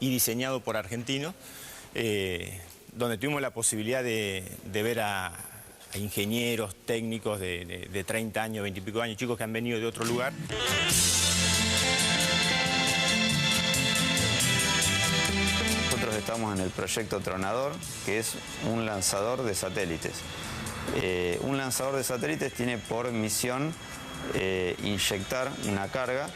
y diseñado por argentinos, donde tuvimos la posibilidad de ver a ingenieros, técnicos de 30 años, 20 y pico años, chicos que han venido de otro lugar. Nosotros estamos en el proyecto Tronador, que es un lanzador de satélites. Un lanzador de satélites tiene por misión inyectar una carga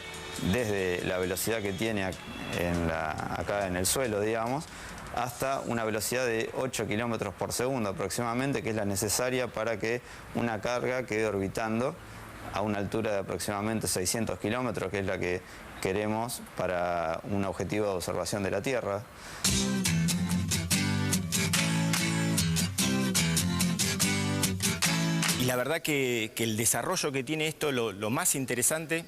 desde la velocidad que tiene acá en el suelo, digamos, hasta una velocidad de 8 kilómetros por segundo aproximadamente, que es la necesaria para que una carga quede orbitando a una altura de aproximadamente 600 kilómetros, que es la que queremos para un objetivo de observación de la Tierra. Y la verdad que el desarrollo que tiene esto, lo más interesante,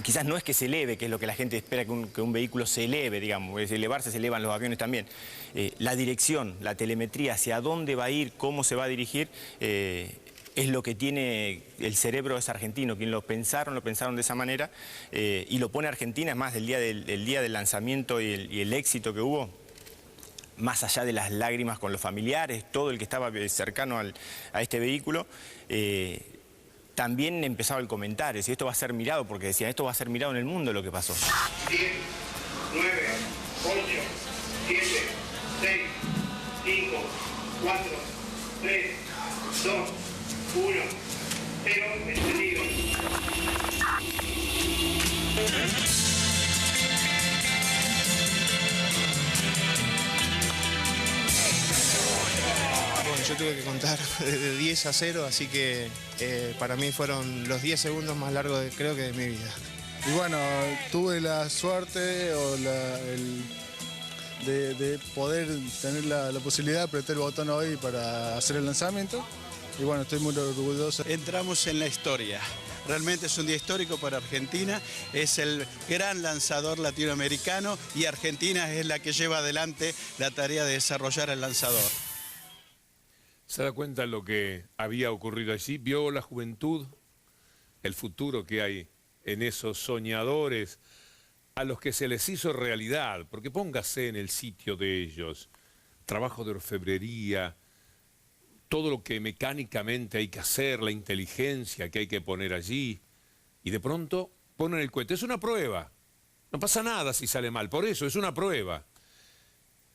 quizás no es que se eleve, que es lo que la gente espera, que un vehículo se eleve, digamos, es elevarse, se elevan los aviones también. La dirección, la telemetría, hacia dónde va a ir, cómo se va a dirigir, es lo que tiene el cerebro es argentino. Quien lo pensaron de esa manera, y lo pone Argentina, es más, el día del lanzamiento y el éxito que hubo, más allá de las lágrimas con los familiares, todo el que estaba cercano a este vehículo, también empezaba el comentario, si esto va a ser mirado, porque decían, esto va a ser mirado en el mundo lo que pasó. 10, 9, 8, 7, 6, 5, 4, 3, 2, 1, 0, encendido. Yo tuve que contar de 10 a 0, así que para mí fueron los 10 segundos más largos, creo que de mi vida. Y bueno, tuve la suerte de poder tener la posibilidad de apretar el botón hoy para hacer el lanzamiento. Y bueno, estoy muy orgulloso. Entramos en la historia. Realmente es un día histórico para Argentina, es el gran lanzador latinoamericano y Argentina es la que lleva adelante la tarea de desarrollar el lanzador. ¿Se da cuenta de lo que había ocurrido allí? ¿Vio la juventud, el futuro que hay en esos soñadores a los que se les hizo realidad? Porque póngase en el sitio de ellos. Trabajo de orfebrería, todo lo que mecánicamente hay que hacer, la inteligencia que hay que poner allí. Y de pronto ponen el cohete. Es una prueba. No pasa nada si sale mal. Por eso es una prueba.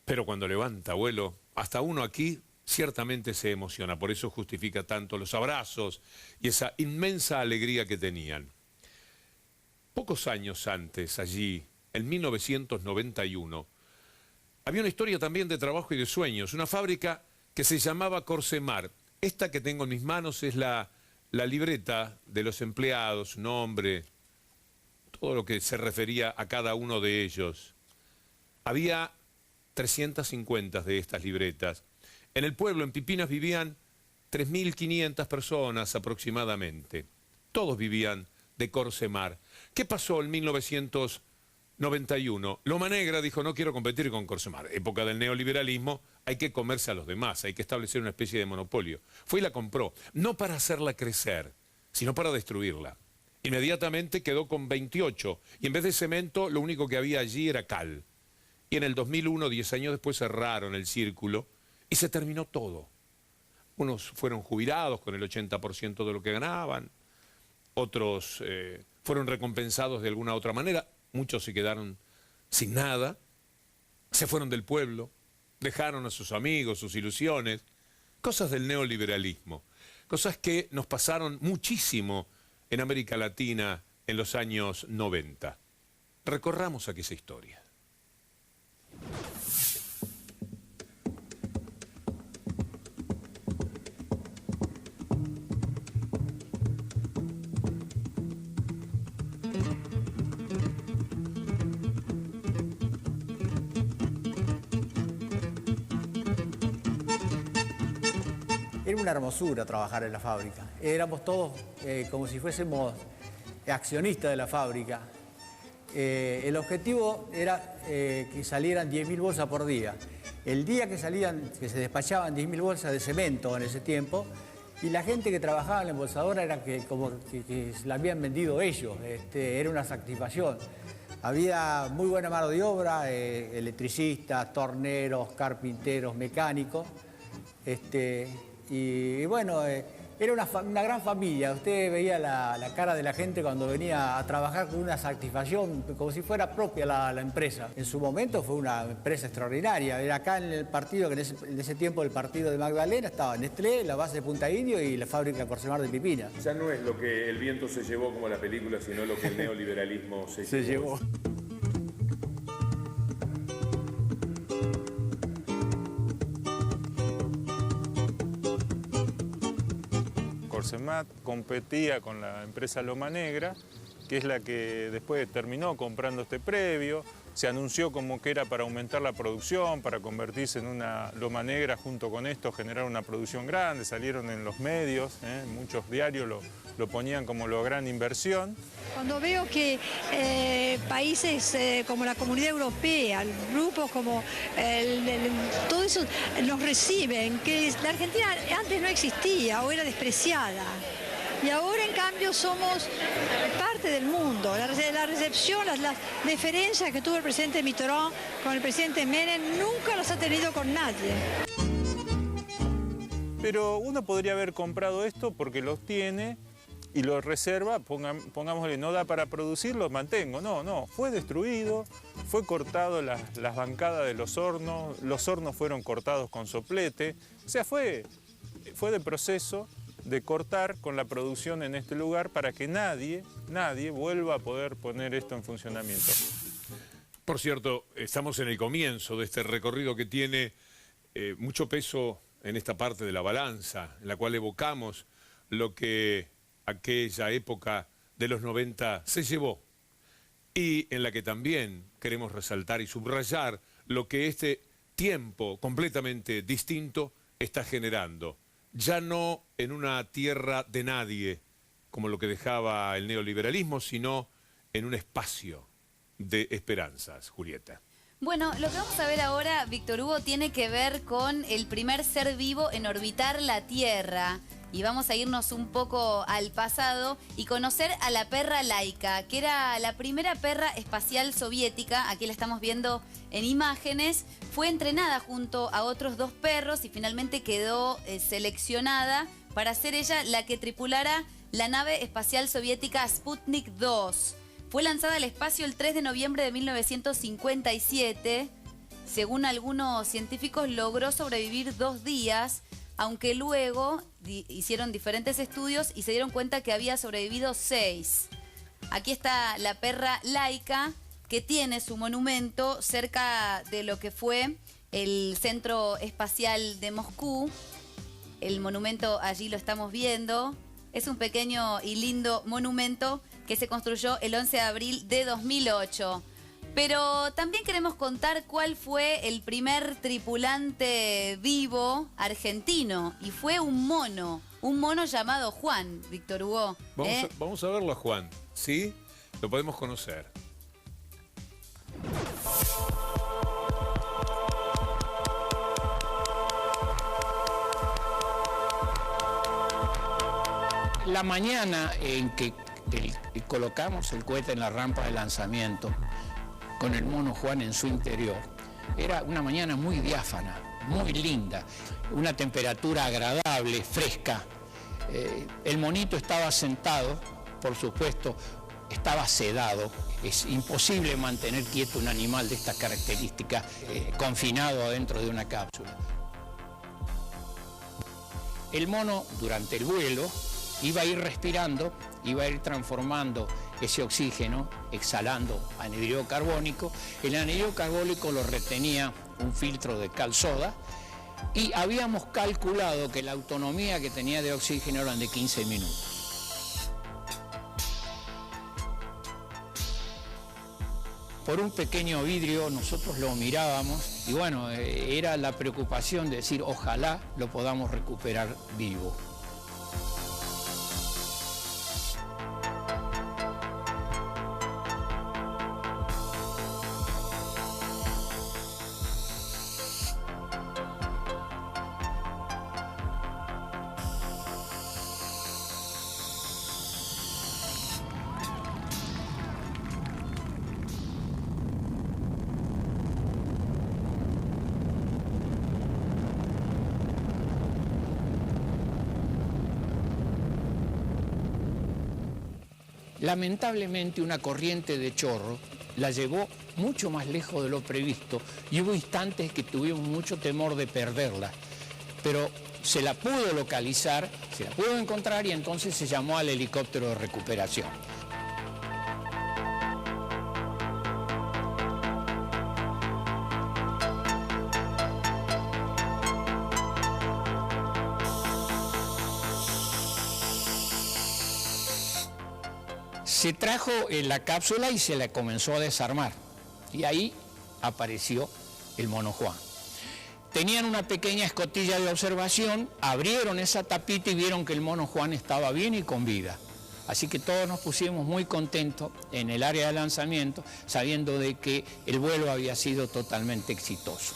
Pero cuando levanta vuelo, hasta uno aquí ciertamente se emociona, por eso justifica tanto los abrazos y esa inmensa alegría que tenían. Pocos años antes, allí, en 1991, había una historia también de trabajo y de sueños, una fábrica que se llamaba Corsemar. Esta que tengo en mis manos es la libreta de los empleados, su nombre, todo lo que se refería a cada uno de ellos. Había 350 de estas libretas. En el pueblo, en Pipinas, vivían 3.500 personas aproximadamente. Todos vivían de Corsemar. ¿Qué pasó en 1991? Loma Negra dijo, no quiero competir con Corsemar. Época del neoliberalismo, hay que comerse a los demás, hay que establecer una especie de monopolio. Fue y la compró, no para hacerla crecer, sino para destruirla. Inmediatamente quedó con 28, y en vez de cemento, lo único que había allí era cal. Y en el 2001, 10 años después, cerraron el círculo, y se terminó todo. Unos fueron jubilados con el 80% de lo que ganaban, otros fueron recompensados de alguna otra manera, muchos se quedaron sin nada, se fueron del pueblo, dejaron a sus amigos, sus ilusiones, cosas del neoliberalismo, cosas que nos pasaron muchísimo en América Latina en los años 90. Recorramos aquella historia. Era una hermosura trabajar en la fábrica. Éramos todos como si fuésemos accionistas de la fábrica. El objetivo era que salieran 10.000 bolsas por día. El día que se despachaban 10.000 bolsas de cemento en ese tiempo, y la gente que trabajaba en la embolsadora era como que la habían vendido ellos. Era una satisfacción. Había muy buena mano de obra, electricistas, torneros, carpinteros, mecánicos. Y bueno, era una gran familia. Usted veía la cara de la gente cuando venía a trabajar con una satisfacción, como si fuera propia la empresa. En su momento fue una empresa extraordinaria. Era acá en el partido, que en ese tiempo el partido de Magdalena, estaba Nestlé, la base de Punta Indio y la fábrica de Porcemar de Pipina. Ya no es lo que el viento se llevó como la película, sino lo que el neoliberalismo se llevó. Porcemar competía con la empresa Loma Negra, que es la que después terminó comprando este predio. Se anunció como que era para aumentar la producción, para convertirse en una Loma Negra, junto con esto generar una producción grande. Salieron en los medios, muchos diarios lo ponían como la gran inversión. Cuando veo que países como la Comunidad Europea, grupos como todo eso nos reciben, que la Argentina antes no existía o era despreciada. Y ahora, en cambio, somos parte del mundo. La recepción, las deferencias que tuvo el presidente Mitterrand con el presidente Menem, nunca las ha tenido con nadie. Pero uno podría haber comprado esto porque los tiene y los reserva, pongámosle, no da para producir, los mantengo. No, fue destruido, fue cortado las bancadas de los hornos fueron cortados con soplete. O sea, fue de proceso de cortar con la producción en este lugar para que nadie vuelva a poder poner esto en funcionamiento. Por cierto, estamos en el comienzo de este recorrido que tiene mucho peso en esta parte de la balanza, en la cual evocamos lo que aquella época de los 90 se llevó y en la que también queremos resaltar y subrayar lo que este tiempo completamente distinto está generando. Ya no en una tierra de nadie, como lo que dejaba el neoliberalismo, sino en un espacio de esperanzas, Julieta. Bueno, lo que vamos a ver ahora, Víctor Hugo, tiene que ver con el primer ser vivo en orbitar la Tierra. Y vamos a irnos un poco al pasado y conocer a la perra Laika, que era la primera perra espacial soviética. Aquí la estamos viendo en imágenes. Fue entrenada junto a otros 2 perros y finalmente quedó seleccionada para ser ella la que tripulara la nave espacial soviética Sputnik 2. Fue lanzada al espacio el 3 de noviembre de 1957. Según algunos científicos, logró sobrevivir 2 días, aunque luego hicieron diferentes estudios y se dieron cuenta que había sobrevivido 6. Aquí está la perra Laika, que tiene su monumento cerca de lo que fue el Centro Espacial de Moscú. El monumento allí lo estamos viendo. Es un pequeño y lindo monumento que se construyó el 11 de abril de 2008. Pero también queremos contar cuál fue el primer tripulante vivo argentino. Y fue un mono llamado Juan, Víctor Hugo. Vamos a verlo a Juan, ¿sí? Lo podemos conocer. La mañana en que colocamos el cohete en la rampa de lanzamiento, con el mono Juan en su interior, era una mañana muy diáfana, muy linda, una temperatura agradable, fresca. El monito estaba sentado, por supuesto, estaba sedado. Es imposible mantener quieto un animal de estas características confinado adentro de una cápsula. El mono, durante el vuelo, iba a ir respirando, iba a ir transformando ese oxígeno, exhalando anhídrido carbónico. El anhídrido carbónico lo retenía un filtro de cal soda y habíamos calculado que la autonomía que tenía de oxígeno eran de 15 minutos. Por un pequeño vidrio nosotros lo mirábamos y bueno, era la preocupación de decir ojalá lo podamos recuperar vivo. Lamentablemente una corriente de chorro la llevó mucho más lejos de lo previsto y hubo instantes que tuvimos mucho temor de perderla, pero se la pudo localizar, se la pudo encontrar y entonces se llamó al helicóptero de recuperación. Se trajo en la cápsula y se la comenzó a desarmar. Y ahí apareció el mono Juan. Tenían una pequeña escotilla de observación, abrieron esa tapita y vieron que el mono Juan estaba bien y con vida. Así que todos nos pusimos muy contentos en el área de lanzamiento, sabiendo de que el vuelo había sido totalmente exitoso.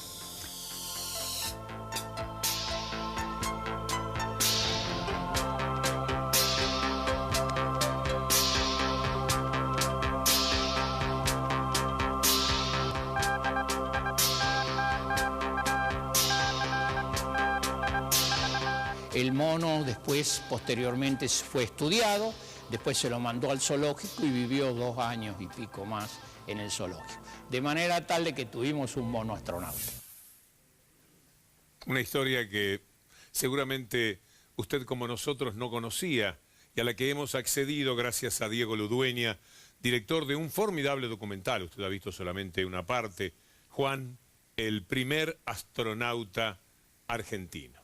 El mono después, posteriormente, fue estudiado, después se lo mandó al zoológico y vivió 2 años y pico más en el zoológico. De manera tal de que tuvimos un mono astronauta. Una historia que seguramente usted como nosotros no conocía y a la que hemos accedido gracias a Diego Ludueña, director de un formidable documental. Usted ha visto solamente una parte. Juan, el primer astronauta argentino.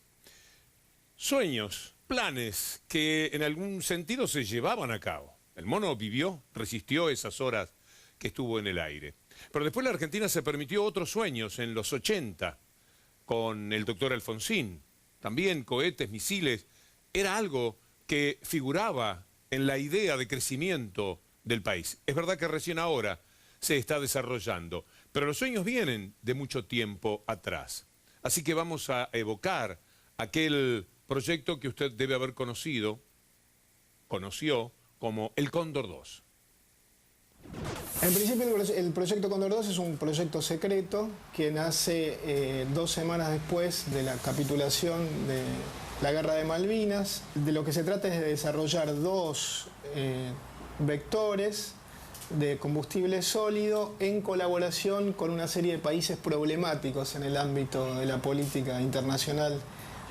Sueños, planes que en algún sentido se llevaban a cabo. El mono vivió, resistió esas horas que estuvo en el aire. Pero después la Argentina se permitió otros sueños en los 80, con el doctor Alfonsín. También cohetes, misiles. Era algo que figuraba en la idea de crecimiento del país. Es verdad que recién ahora se está desarrollando, pero los sueños vienen de mucho tiempo atrás. Así que vamos a evocar aquel proyecto que usted debe haber conoció como el Cóndor 2. En principio el proyecto Cóndor 2 es un proyecto secreto que nace 2 semanas después de la capitulación de la Guerra de Malvinas. De lo que se trata es de desarrollar 2 vectores de combustible sólido en colaboración con una serie de países problemáticos en el ámbito de la política internacional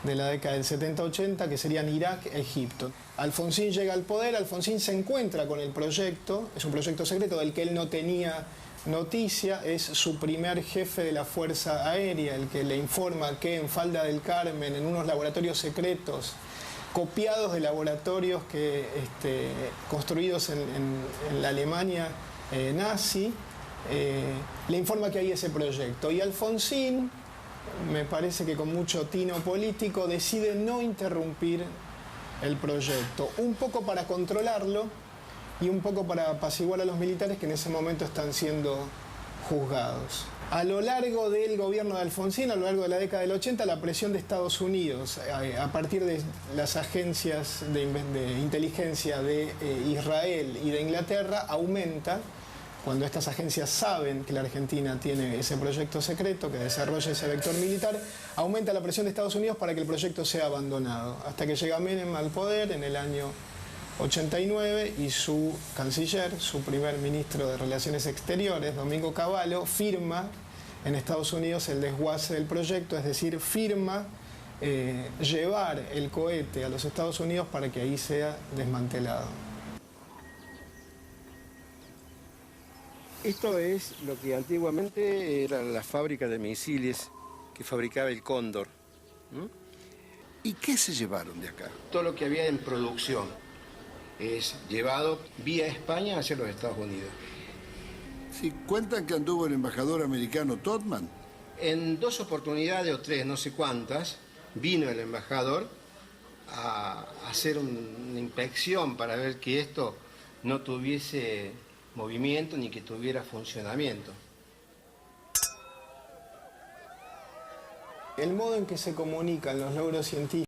de la década del 70-80, que serían Irak e Egipto. Alfonsín llega al poder, Alfonsín se encuentra con el proyecto, es un proyecto secreto del que él no tenía noticia, es su primer jefe de la Fuerza Aérea, el que le informa que en Falda del Carmen, en unos laboratorios secretos, copiados de laboratorios construidos en la Alemania nazi, le informa que hay ese proyecto. Y Alfonsín, me parece que con mucho tino político, decide no interrumpir el proyecto, un poco para controlarlo y un poco para apaciguar a los militares que en ese momento están siendo juzgados. A lo largo del gobierno de Alfonsín, a lo largo de la década del 80, la presión de Estados Unidos, a partir de las agencias de inteligencia de Israel y de Inglaterra, aumenta. Cuando estas agencias saben que la Argentina tiene ese proyecto secreto, que desarrolla ese vector militar, aumenta la presión de Estados Unidos para que el proyecto sea abandonado. Hasta que llega Menem al poder en el año 89 y su canciller, su primer ministro de Relaciones Exteriores, Domingo Cavallo, firma en Estados Unidos el desguace del proyecto, es decir, firma llevar el cohete a los Estados Unidos para que ahí sea desmantelado. Esto es lo que antiguamente era la fábrica de misiles que fabricaba el Cóndor. ¿Y qué se llevaron de acá? Todo lo que había en producción es llevado vía España hacia los Estados Unidos. Sí, cuentan que anduvo el embajador americano Todman. En 2 oportunidades o 3, no sé cuántas, vino el embajador a hacer una inspección para ver que esto no tuviese movimiento ni que tuviera funcionamiento. El modo en que se comunican los logros científicos